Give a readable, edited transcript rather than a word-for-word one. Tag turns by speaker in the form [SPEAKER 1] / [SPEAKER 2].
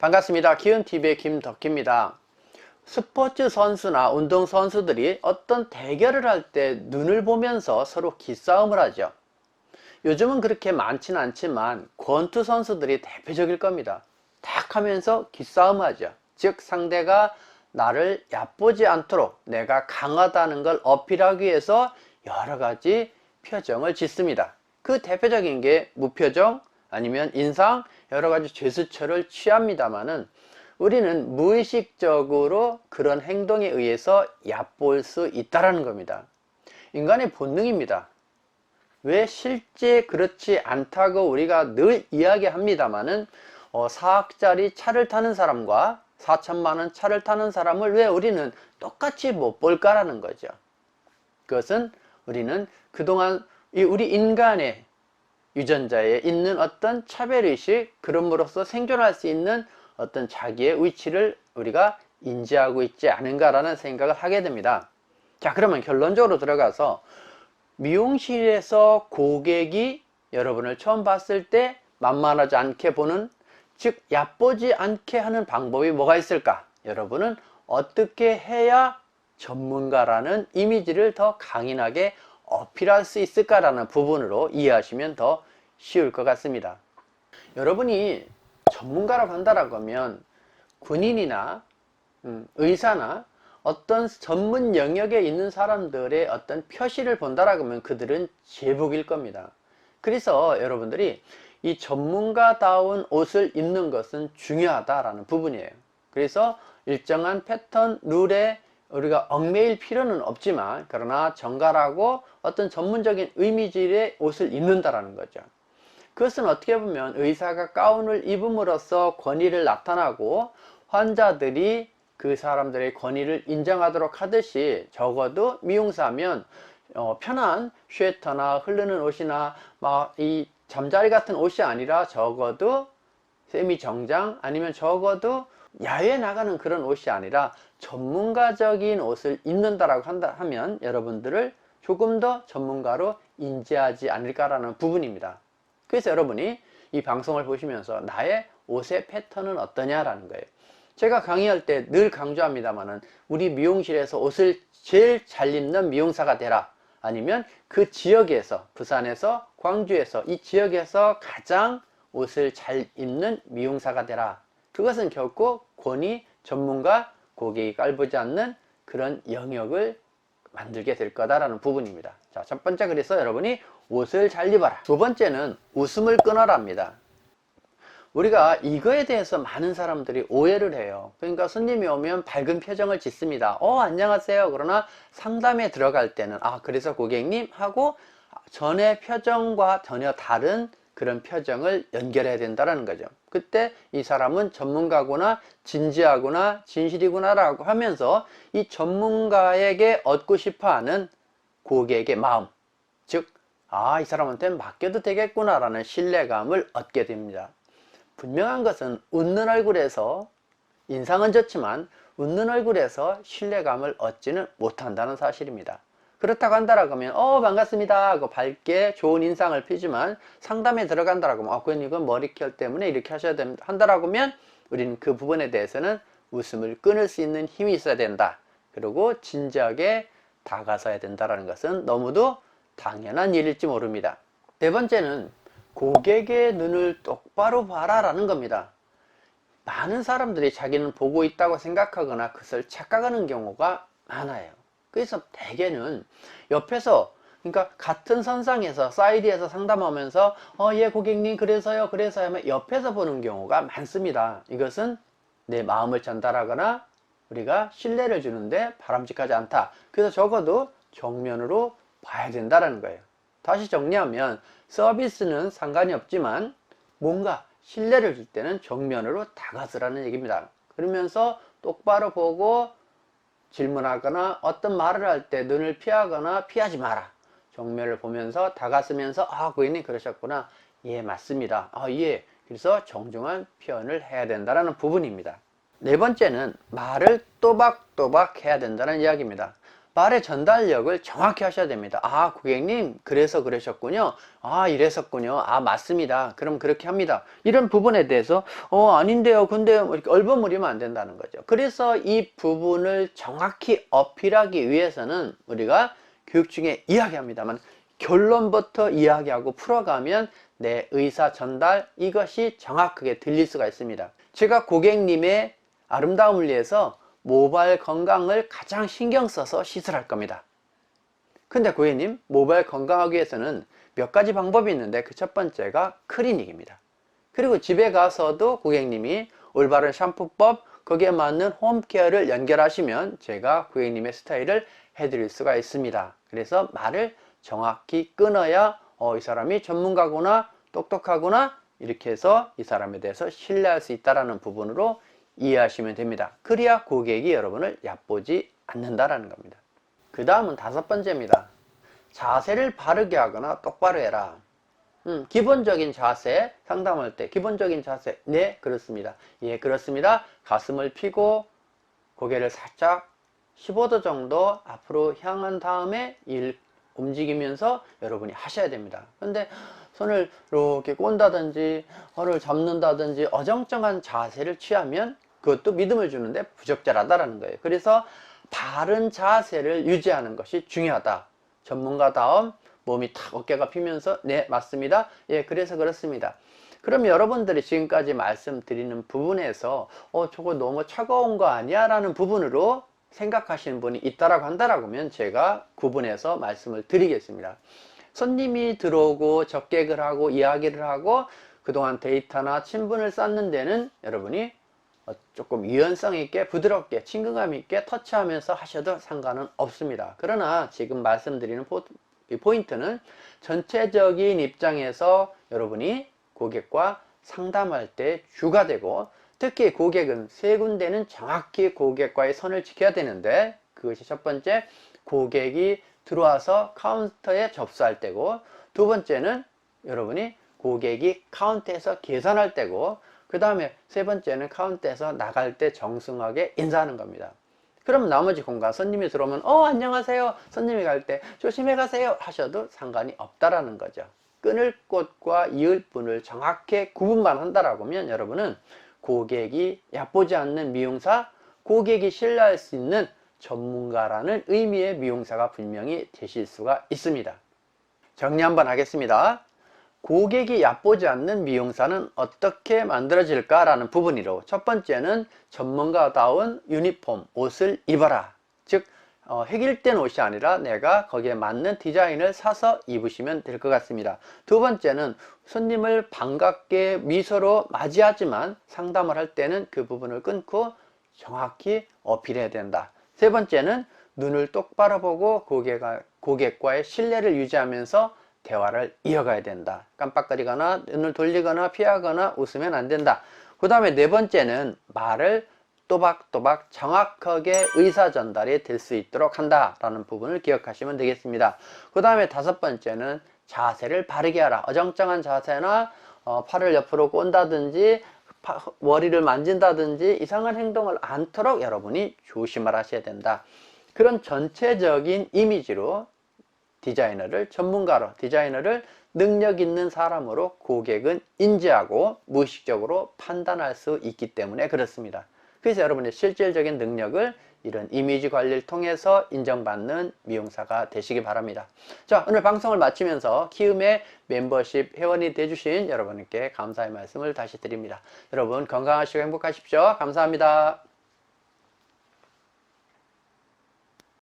[SPEAKER 1] 반갑습니다. 키움TV의 김덕희입니다. 스포츠 선수나 운동 선수들이 어떤 대결을 할 때 눈을 보면서 서로 기싸움을 하죠. 요즘은 그렇게 많지는 않지만 권투 선수들이 대표적일 겁니다. 탁 하면서 기싸움을 하죠. 즉 상대가 나를 얕보지 않도록 내가 강하다는 걸 어필하기 위해서 여러 가지 표정을 짓습니다. 그 대표적인 게 무표정 아니면 인상, 여러 가지 제스처를 취합니다만은 우리는 무의식적으로 그런 행동에 의해서 얕볼 수 있다는 겁니다. 인간의 본능입니다. 왜 실제 그렇지 않다고 우리가 늘 이야기합니다만은 4억짜리 차를 타는 사람과 4천만원 차를 타는 사람을 왜 우리는 똑같이 못 볼까라는 거죠. 그것은 우리는 그동안 우리 인간의 유전자에 있는 어떤 차별의식, 그럼으로써 생존할 수 있는 어떤 자기의 위치를 우리가 인지하고 있지 않은가라는 생각을 하게 됩니다. 자, 그러면 결론적으로 들어가서 미용실에서 고객이 여러분을 처음 봤을 때 만만하지 않게 보는, 즉 얕보지 않게 하는 방법이 뭐가 있을까? 여러분은 어떻게 해야 전문가라는 이미지를 더 강인하게 어필할 수 있을까라는 부분으로 이해하시면 더 쉬울 것 같습니다. 여러분이 전문가라고 한다라고 하면 군인이나 의사나 어떤 전문 영역에 있는 사람들의 어떤 표시를 본다라고 하면 그들은 제복일 겁니다. 그래서 여러분들이 이 전문가다운 옷을 입는 것은 중요하다라는 부분이에요. 그래서 일정한 패턴, 룰에 우리가 얽매일 필요는 없지만 그러나 정갈하고 어떤 전문적인 이미지의 옷을 입는다라는 거죠. 그것은 어떻게 보면 의사가 가운을 입음으로써 권위를 나타나고 환자들이 그 사람들의 권위를 인정하도록 하듯이 적어도 미용사면 편한 쉐터나 흐르는 옷이나 막 이 잠자리 같은 옷이 아니라 적어도 세미 정장 아니면 적어도 야외에 나가는 그런 옷이 아니라 전문가적인 옷을 입는다라고 하면 여러분들을 조금 더 전문가로 인지하지 않을까라는 부분입니다. 그래서 여러분이 이 방송을 보시면서 나의 옷의 패턴은 어떠냐라는 거예요. 제가 강의할 때 늘 강조합니다만은 우리 미용실에서 옷을 제일 잘 입는 미용사가 되라. 아니면 그 지역에서, 부산에서, 광주에서 이 지역에서 가장 옷을 잘 입는 미용사가 되라. 그것은 결코 권위, 전문가, 고객이 깔보지 않는 그런 영역을 만들게 될 거다라는 부분입니다. 자, 첫 번째, 그래서 여러분이 옷을 잘 입어라. 두 번째는 웃음을 끊어라입니다. 우리가 이거에 대해서 많은 사람들이 오해를 해요. 그러니까 손님이 오면 밝은 표정을 짓습니다. 안녕하세요. 그러나 상담에 들어갈 때는 그래서 고객님 하고 전의 표정과 전혀 다른 그런 표정을 연결해야 된다는 거죠. 그때 이 사람은 전문가구나 진지하구나 진실이구나 라고 하면서 이 전문가에게 얻고 싶어하는 고객의 마음, 즉 이 사람한테 맡겨도 되겠구나 라는 신뢰감을 얻게 됩니다. 분명한 것은 웃는 얼굴에서, 인상은 좋지만 웃는 얼굴에서 신뢰감을 얻지는 못한다는 사실입니다. 그렇다고 한다라고 하면 반갑습니다 하고 밝게 좋은 인상을 피지만 상담에 들어간다라고 하면 그건 이건 머리결 때문에 이렇게 하셔야 됩니다 한다라고 하면 우리는 그 부분에 대해서는 웃음을 끊을 수 있는 힘이 있어야 된다. 그리고 진지하게 다가서야 된다는 것은 너무도 당연한 일일지 모릅니다. 네 번째는 고객의 눈을 똑바로 봐라 라는 겁니다. 많은 사람들이 자기는 보고 있다고 생각하거나 그것을 착각하는 경우가 많아요. 그래서 대개는 옆에서, 그러니까 같은 선상에서 사이드에서 상담하면서 예 고객님 그래서요 하면 옆에서 보는 경우가 많습니다. 이것은 내 마음을 전달하거나 우리가 신뢰를 주는데 바람직하지 않다. 그래서 적어도 정면으로 봐야 된다는 거예요. 다시 정리하면 서비스는 상관이 없지만 뭔가 신뢰를 줄 때는 정면으로 다가서라는 얘기입니다. 그러면서 똑바로 보고 질문하거나 어떤 말을 할 때 눈을 피하거나 피하지 마라. 정면을 보면서 다가서면서 고객님 그러셨구나. 예 맞습니다. 예. 그래서 정중한 표현을 해야 된다는 부분입니다. 네 번째는 말을 또박또박 해야 된다는 이야기입니다. 말의 전달력을 정확히 하셔야 됩니다. 아, 고객님, 그래서 그러셨군요. 아, 이랬었군요. 아, 맞습니다. 그럼 그렇게 합니다. 이런 부분에 대해서, 아닌데요. 근데 이렇게 얼버무리면 안 된다는 거죠. 그래서 이 부분을 정확히 어필하기 위해서는 우리가 교육 중에 이야기합니다만, 결론부터 이야기하고 풀어가면 내 의사 전달, 이것이 정확하게 들릴 수가 있습니다. 제가 고객님의 아름다움을 위해서 모발 건강을 가장 신경 써서 시술할 겁니다. 근데 고객님, 모발 건강하기 위해서는 몇 가지 방법이 있는데 그 첫 번째가 클리닉입니다. 그리고 집에 가서도 고객님이 올바른 샴푸법, 거기에 맞는 홈케어를 연결하시면 제가 고객님의 스타일을 해드릴 수가 있습니다. 그래서 말을 정확히 끊어야 이 사람이 전문가구나, 똑똑하구나, 이렇게 해서 이 사람에 대해서 신뢰할 수 있다는 부분으로 이해하시면 됩니다. 그래야 고객이 여러분을 얕보지 않는다라는 겁니다. 그 다음은 다섯 번째입니다. 자세를 바르게 하거나 똑바로 해라. 기본적인 자세, 상담할 때 기본적인 자세, 네, 그렇습니다. 예, 그렇습니다. 가슴을 펴고 고개를 살짝 15도 정도 앞으로 향한 다음에 움직이면서 여러분이 하셔야 됩니다. 근데 손을 이렇게 꼰다든지 허를 잡는다든지 어정쩡한 자세를 취하면 그것도 믿음을 주는데 부적절하다라는 거예요. 그래서 바른 자세를 유지하는 것이 중요하다. 전문가다움, 몸이 탁 어깨가 피면서 네, 맞습니다. 예, 그래서 그렇습니다. 그럼 여러분들이 지금까지 말씀드리는 부분에서 저거 너무 차가운 거 아니야? 라는 부분으로 생각하시는 분이 있다라고 한다라고 하면 제가 구분해서 말씀을 드리겠습니다. 손님이 들어오고 접객을 하고 이야기를 하고 그동안 데이터나 친분을 쌓는 데는 여러분이 조금 유연성 있게 부드럽게 친근감 있게 터치하면서 하셔도 상관은 없습니다. 그러나 지금 말씀드리는 포인트는 전체적인 입장에서 여러분이 고객과 상담할 때 주가 되고, 특히 고객은 세 군데는 정확히 고객과의 선을 지켜야 되는데, 그것이 첫 번째, 고객이 들어와서 카운터에 접수할 때고, 두 번째는 여러분이 고객이 카운터에서 계산할 때고, 그 다음에 세 번째는 카운터에서 나갈 때 정중하게 인사하는 겁니다. 그럼 나머지 공간, 손님이 들어오면 안녕하세요, 손님이 갈 때 조심해 가세요 하셔도 상관이 없다라는 거죠. 끊을 곳과 이을 분을 정확히 구분만 한다라고 하면 여러분은 고객이 얕보지 않는 미용사, 고객이 신뢰할 수 있는 전문가라는 의미의 미용사가 분명히 되실 수가 있습니다. 정리 한번 하겠습니다. 고객이 얕보지 않는 미용사는 어떻게 만들어질까라는 부분이로, 첫 번째는 전문가다운 유니폼, 옷을 입어라. 즉 획일된 옷이 아니라 내가 거기에 맞는 디자인을 사서 입으시면 될 것 같습니다. 두 번째는 손님을 반갑게 미소로 맞이하지만 상담을 할 때는 그 부분을 끊고 정확히 어필해야 된다. 세 번째는 눈을 똑바로 보고 고객과의 신뢰를 유지하면서 대화를 이어가야 된다. 깜빡거리거나 눈을 돌리거나 피하거나 웃으면 안 된다. 그 다음에 네 번째는 말을 또박또박 정확하게 의사 전달이 될 수 있도록 한다라는 부분을 기억하시면 되겠습니다. 그 다음에 다섯 번째는 자세를 바르게 하라. 어정쩡한 자세나 팔을 옆으로 꼰다든지 머리를 만진다든지 이상한 행동을 않도록 여러분이 조심을 하셔야 된다. 그런 전체적인 이미지로 전문가로 디자이너를 능력 있는 사람으로 고객은 인지하고 무의식적으로 판단할 수 있기 때문에 그렇습니다. 그래서 여러분의 실질적인 능력을 이런 이미지 관리를 통해서 인정받는 미용사가 되시기 바랍니다. 자, 오늘 방송을 마치면서 키움의 멤버십 회원이 되주신 여러분께 감사의 말씀을 다시 드립니다. 여러분 건강하시고 행복하십시오. 감사합니다.